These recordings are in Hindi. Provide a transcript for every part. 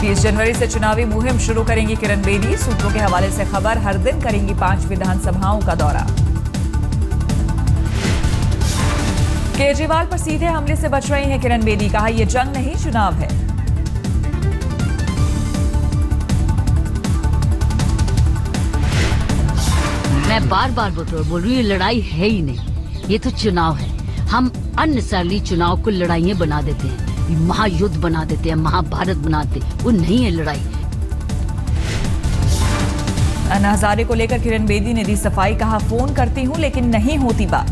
30 जनवरी से चुनावी मुहिम शुरू करेंगी किरण बेदी। सूत्रों के हवाले से खबर, हर दिन करेंगी 5 विधानसभाओं का दौरा। केजरीवाल पर सीधे हमले से बच रही हैं किरण बेदी। कहा, यह जंग नहीं, चुनाव है। मैं बार बार बोल रही हूँ, ये लड़ाई है ही नहीं, ये तो चुनाव है। हम अननेसेसरली चुनाव को लड़ाइयाँ बना देते हैं, महायुद्ध बना देते हैं, महाभारत बनाते हैं, वो नहीं है लड़ाई। अन्ना हजारे को लेकर किरण बेदी ने दी सफाई। कहा, फोन करती हूँ लेकिन नहीं होती बात।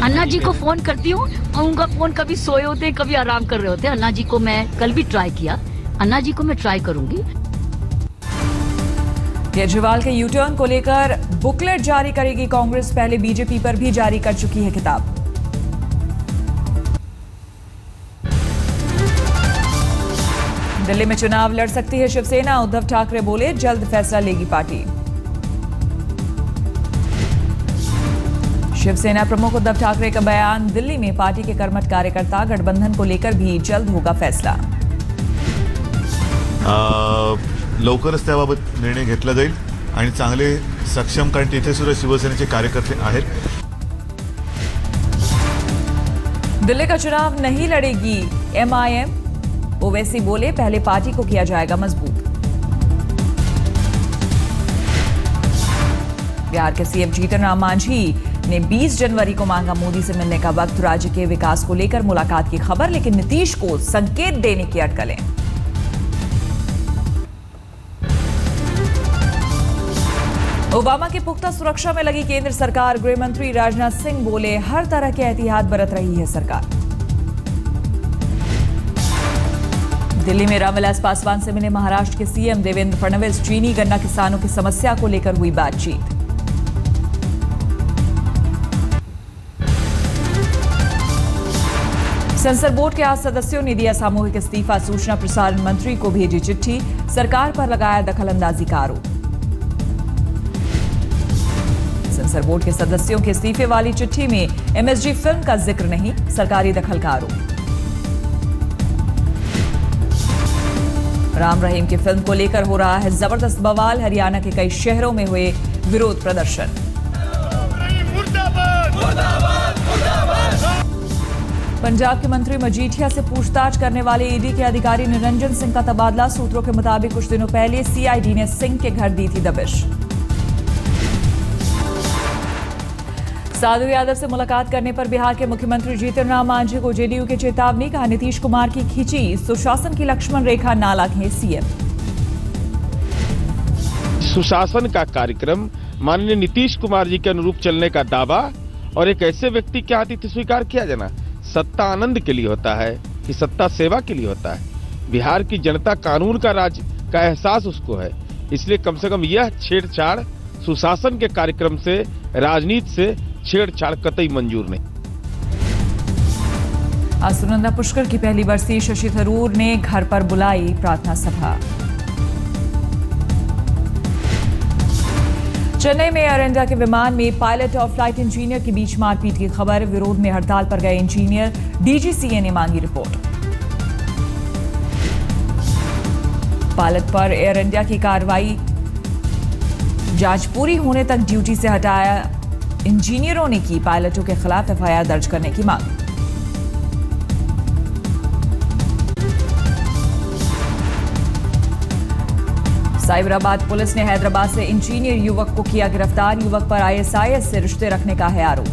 अन्ना जी को फोन करती हूँ और उनका फोन कभी सोए होते हैं, कभी आराम कर रहे होते हैं। अन्ना जी को मैं कल भी ट्राई किया, अन्ना जी को मैं ट्राई करूंगी। केजरीवाल के यूटर्न को लेकर बुकलेट जारी करेगी कांग्रेस। पहले बीजेपी पर भी जारी कर चुकी है किताब। दिल्ली में चुनाव लड़ सकती है शिवसेना। उद्धव ठाकरे बोले, जल्द फैसला लेगी पार्टी। शिवसेना प्रमुख उद्धव ठाकरे का बयान, दिल्ली में पार्टी के कर्मठ कार्यकर्ता गठबंधन को लेकर भी जल्द होगा फैसला। लवकरच त्याबाबत निर्णय घेतला जाईल आणि चांगले सक्षम, कारण तिथे सुद्धा शिवसेनेचे कार्यकर्ते आहेत। दिल्ली का चुनाव नहीं लड़ेगी एमआईएम। ओवैसी बोले, पहले पार्टी को किया जाएगा मजबूत। बिहार के सीएम जीतन राम मांझी ने 20 जनवरी को मांगा मोदी से मिलने का वक्त। राज्य के विकास को लेकर मुलाकात की खबर, लेकिन नीतीश को संकेत देने की अटकलें। ओबामा की पुख्ता सुरक्षा में लगी केंद्र सरकार। गृह मंत्री राजनाथ सिंह बोले, हर तरह के एहतियात बरत रही है सरकार। दिल्ली में रामविलास पासवान से मिले महाराष्ट्र के सीएम देवेंद्र फडणवीस। चीनी गन्ना किसानों की समस्या को लेकर हुई बातचीत। सेंसर बोर्ड के 8 सदस्यों ने दिया सामूहिक इस्तीफा। सूचना प्रसारण मंत्री को भेजी चिट्ठी, सरकार पर लगाया दखलंदाजी का आरोप। सेंसर बोर्ड के सदस्यों के इस्तीफे वाली चिट्ठी में एमएसजी फिल्म का जिक्र नहीं, सरकारी दखल का आरोप। राम रहीम की फिल्म को लेकर हो रहा है जबरदस्त बवाल। हरियाणा के कई शहरों में हुए विरोध प्रदर्शन। पंजाब के मंत्री मजीठिया से पूछताछ करने वाले ईडी के अधिकारी निरंजन सिंह का तबादला। सूत्रों के मुताबिक कुछ दिनों पहले सीआईडी ने सिंह के घर दी थी दबिश। साधु यादव से मुलाकात करने पर बिहार के मुख्यमंत्री जीतन राम मांझी को जेडीयू की चेतावनी। कहा, नीतीश कुमार की खींची सुशासन की लक्ष्मण रेखा ना लांघे सीएम। सुशासन का कार्यक्रम माननीय नीतीश कुमार जी के अनुरूप चलने का दावा और एक ऐसे व्यक्ति के हाथ इसे स्वीकार किया जाना। सत्ता आनंद के लिए होता है कि सत्ता सेवा के लिए होता है। बिहार की जनता कानून का राज का एहसास उसको है, इसलिए कम से कम यह छेड़छाड़ सुशासन के कार्यक्रम से, राजनीति से छेड़छाड़ कतई मंजूर नहीं। आज सुनंदा पुष्कर की पहली बरसी। शशि थरूर ने घर पर बुलाई प्रार्थना सभा। चेन्नई में एयर इंडिया के विमान में पायलट और फ्लाइट इंजीनियर के बीच मारपीट की खबर। विरोध में हड़ताल पर गए इंजीनियर, डीजीसीए ने मांगी रिपोर्ट। पायलट पर एयर इंडिया की कार्रवाई, जांच पूरी होने तक ड्यूटी से हटाया। इंजीनियरों ने की पायलटों के खिलाफ एफआईआर दर्ज करने की मांग। साइबराबाद पुलिस ने हैदराबाद से इंजीनियर युवक को किया गिरफ्तार। युवक पर आईएसआईएस से रिश्ते रखने का है आरोप।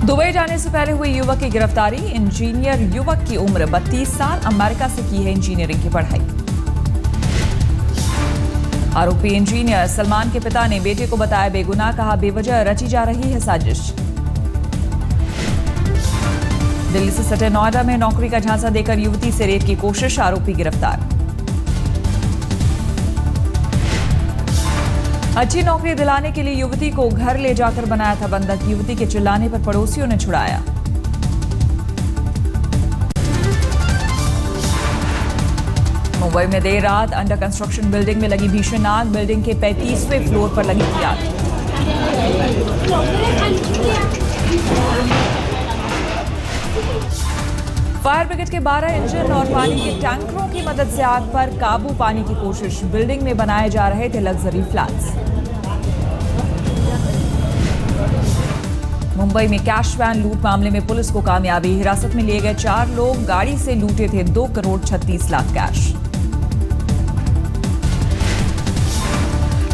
दुबई जाने से पहले हुई युवक की गिरफ्तारी। इंजीनियर युवक की उम्र 32 साल, अमेरिका से की है इंजीनियरिंग की पढ़ाई। आरोपी इंजीनियर सलमान के पिता ने बेटे को बताया बेगुनाह। कहा, बेवजह रची जा रही है साजिश। दिल्ली से सटे नोएडा में नौकरी का झांसा देकर युवती से रेप की कोशिश। आरोपी गिरफ्तार। अच्छी नौकरी दिलाने के लिए युवती को घर ले जाकर बनाया था बंधक। युवती के चिल्लाने पर पड़ोसियों ने छुड़ाया। मुंबई में देर रात अंडर कंस्ट्रक्शन बिल्डिंग में लगी भीषण आग। बिल्डिंग के 35वें फ्लोर पर लगी थी आग। फायर ब्रिगेड के 12 इंजन और पानी के टैंकरों की मदद से आग पर काबू पाने की कोशिश। बिल्डिंग में बनाए जा रहे थे लग्जरी फ्लैट्स। मुंबई में कैश वैन लूट मामले में पुलिस को कामयाबी। हिरासत में लिए गए 4 लोग गाड़ी से लूटे थे 2 करोड़ 36 लाख कैश।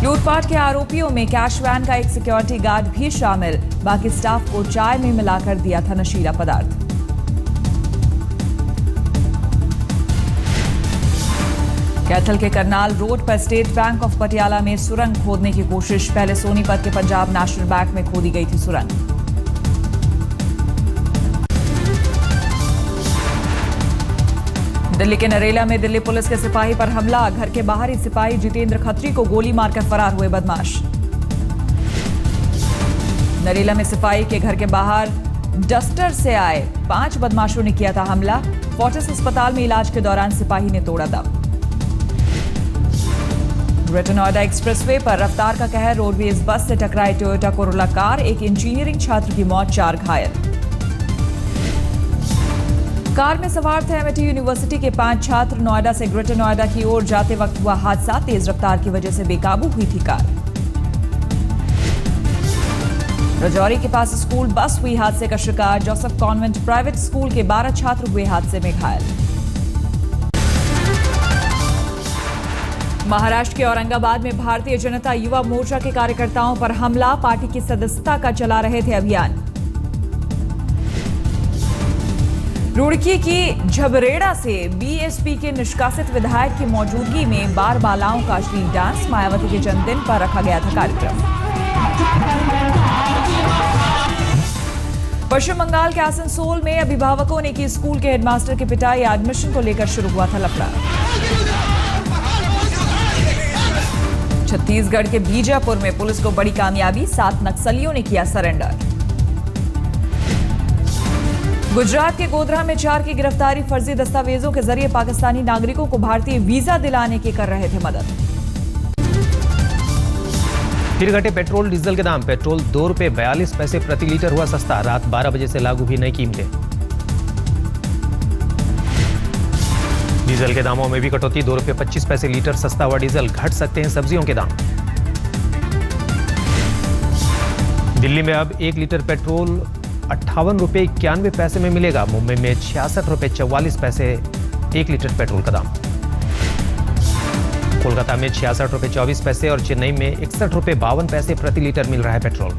लूटपाट के आरोपियों में कैश वैन का एक सिक्योरिटी गार्ड भी शामिल। बाकी स्टाफ को चाय में मिलाकर दिया था नशीला पदार्थ। कैथल के करनाल रोड पर स्टेट बैंक ऑफ पटियाला में सुरंग खोदने की कोशिश। पहले सोनीपत के पंजाब नेशनल बैंक में खोदी गई थी सुरंग। दिल्ली के नरेला में दिल्ली पुलिस के सिपाही पर हमला। घर के बाहर ही सिपाही जितेंद्र खत्री को गोली मारकर फरार हुए बदमाश। नरेला में सिपाही के घर के बाहर डस्टर से आए 5 बदमाशों ने किया था हमला। फोर्टिस अस्पताल में इलाज के दौरान सिपाही ने तोड़ा दम। ग्रेटर नोएडा एक्सप्रेसवे पर रफ्तार का कहर। रोडवेज बस से टकराई टोयोटा कोरोला कार। एक इंजीनियरिंग छात्र की मौत, 4 घायल। कार में सवार थे एमआईटी यूनिवर्सिटी के 5 छात्र। नोएडा से ग्रेटर नोएडा की ओर जाते वक्त हुआ हादसा। तेज रफ्तार की वजह से बेकाबू हुई थी कार। राजौरी के पास स्कूल बस हुई हादसे का शिकार। जोसेफ कॉन्वेंट प्राइवेट स्कूल के 12 छात्र हुए हादसे में घायल। महाराष्ट्र के औरंगाबाद में भारतीय जनता युवा मोर्चा के कार्यकर्ताओं पर हमला। पार्टी की सदस्यता का चला रहे थे अभियान। रुड़की की झबरेड़ा से बीएसपी के निष्कासित विधायक की मौजूदगी में बार बालाओं का अश्लील डांस। मायावती के जन्मदिन पर रखा गया था कार्यक्रम। पश्चिम बंगाल के आसनसोल में अभिभावकों ने की स्कूल के हेडमास्टर की पिटाई। एडमिशन को लेकर शुरू हुआ था लफड़ा। छत्तीसगढ़ के बीजापुर में पुलिस को बड़ी कामयाबी। 7 नक्सलियों ने किया सरेंडर। गुजरात के गोधरा में 4 की गिरफ्तारी। फर्जी दस्तावेजों के जरिए पाकिस्तानी नागरिकों को भारतीय वीजा दिलाने की कर रहे थे मदद। फिर घटे पेट्रोल डीजल के दाम। पेट्रोल 2 रुपए 42 पैसे प्रति लीटर हुआ सस्ता। रात 12 बजे से लागू हुई नई कीमतें। डीजल के दामों में भी कटौती। 2 रुपए 25 पैसे लीटर सस्ता हुआ डीजल। घट सकते हैं सब्जियों के दाम। दिल्ली में अब 1 लीटर पेट्रोल 58 रुपए 91 पैसे में मिलेगा। मुंबई में 66 रुपए 44 पैसे 1 लीटर पेट्रोल का दाम। कोलकाता में 66 रुपए 24 पैसे और चेन्नई में 61 रुपए 52 पैसे प्रति लीटर मिल रहा है पेट्रोल।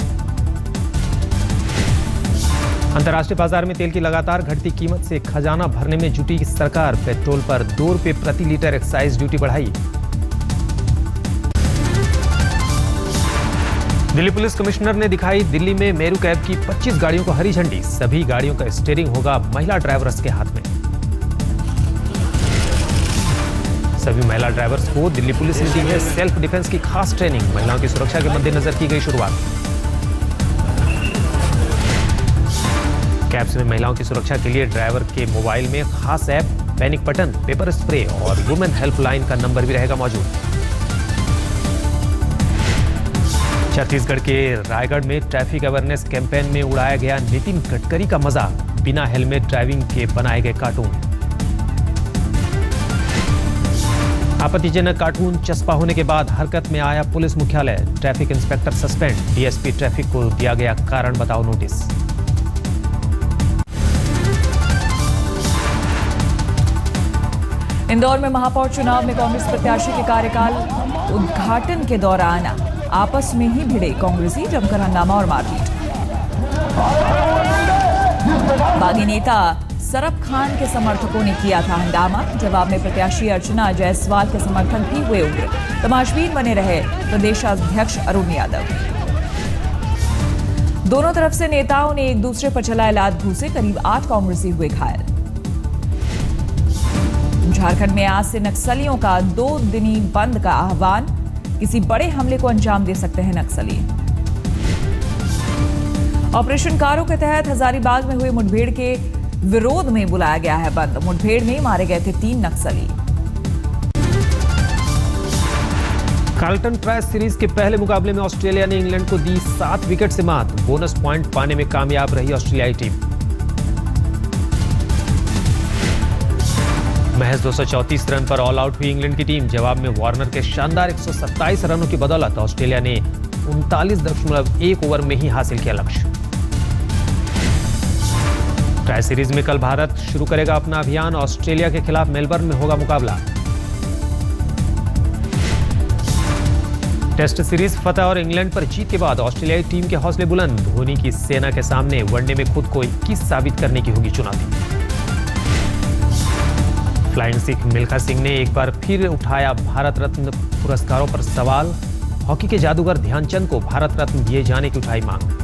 अंतर्राष्ट्रीय बाजार में तेल की लगातार घटती कीमत से खजाना भरने में जुटी सरकार। पेट्रोल पर 2 रुपए प्रति लीटर एक्साइज ड्यूटी बढ़ाई। दिल्ली पुलिस कमिश्नर ने दिखाई दिल्ली में मेरू कैब की 25 गाड़ियों को हरी झंडी। सभी गाड़ियों का स्टीयरिंग होगा महिला ड्राइवर्स के हाथ में। सभी महिला ड्राइवर्स को दिल्ली पुलिस ने दी है सेल्फ डिफेंस की खास ट्रेनिंग। महिलाओं की सुरक्षा के मद्देनजर की गई शुरुआत। कैब्स में महिलाओं की सुरक्षा के लिए ड्राइवर के मोबाइल में खास app, panic button, paper spray और वुमेन हेल्पलाइन का नंबर भी रहेगा मौजूद। छत्तीसगढ़ के रायगढ़ में ट्रैफिक अवेयरनेस कैंपेन में उड़ाया गया नितिन गडकरी का मजाक। बिना हेलमेट ड्राइविंग के बनाए गए कार्टून। आपत्तिजनक कार्टून चस्पा होने के बाद हरकत में आया पुलिस मुख्यालय। Traffic inspector suspend. DSP traffic को दिया गया कारण बताओ नोटिस। इंदौर में महापौर चुनाव में कांग्रेस प्रत्याशी के कार्यकाल उद्घाटन के दौरान आपस में ही भिड़े कांग्रेसी। जमकर हंगामा और मारपीट। बागी नेता सरफ खान के समर्थकों ने किया था हंगामा। जवाब में प्रत्याशी अर्चना जायसवाल के समर्थक भी हुए उग्र। तमाशबीन बने रहे प्रदेशाध्यक्ष अरुण यादव। दोनों तरफ से नेताओं ने एक दूसरे पर चलाए लात घूंसे। करीब 8 कांग्रेसी हुए घायल। झारखंड में आज से नक्सलियों का 2 दिनी बंद का आह्वान। किसी बड़े हमले को अंजाम दे सकते हैं नक्सली। ऑपरेशन कारो के तहत हजारीबाग में हुए मुठभेड़ के विरोध में बुलाया गया है बंद। मुठभेड़ में मारे गए थे 3 नक्सली। कार्ल्टन ट्रायल्स सीरीज के पहले मुकाबले में ऑस्ट्रेलिया ने इंग्लैंड को दी 7 विकेट से मात। बोनस पॉइंट पाने में कामयाब रही ऑस्ट्रेलियाई टीम। महज 234 रन पर ऑल आउट हुई इंग्लैंड की टीम। जवाब में वार्नर के शानदार 127 रनों की बदौलत ऑस्ट्रेलिया ने 39.1 ओवर में ही हासिल किया लक्ष्य। ट्राई सीरीज में कल भारत शुरू करेगा अपना अभियान। ऑस्ट्रेलिया के खिलाफ मेलबर्न में होगा मुकाबला। टेस्ट सीरीज फतह और इंग्लैंड पर जीत के बाद ऑस्ट्रेलियाई टीम के हौसले बुलंद। धोनी की सेना के सामने वनडे में खुद को 21 साबित करने की होगी चुनौती। फ्लाइंग सिख मिल्खा सिंह ने एक बार फिर उठाया भारत रत्न पुरस्कारों पर सवाल। हॉकी के जादूगर ध्यानचंद को भारत रत्न दिए जाने की उठाई मांग।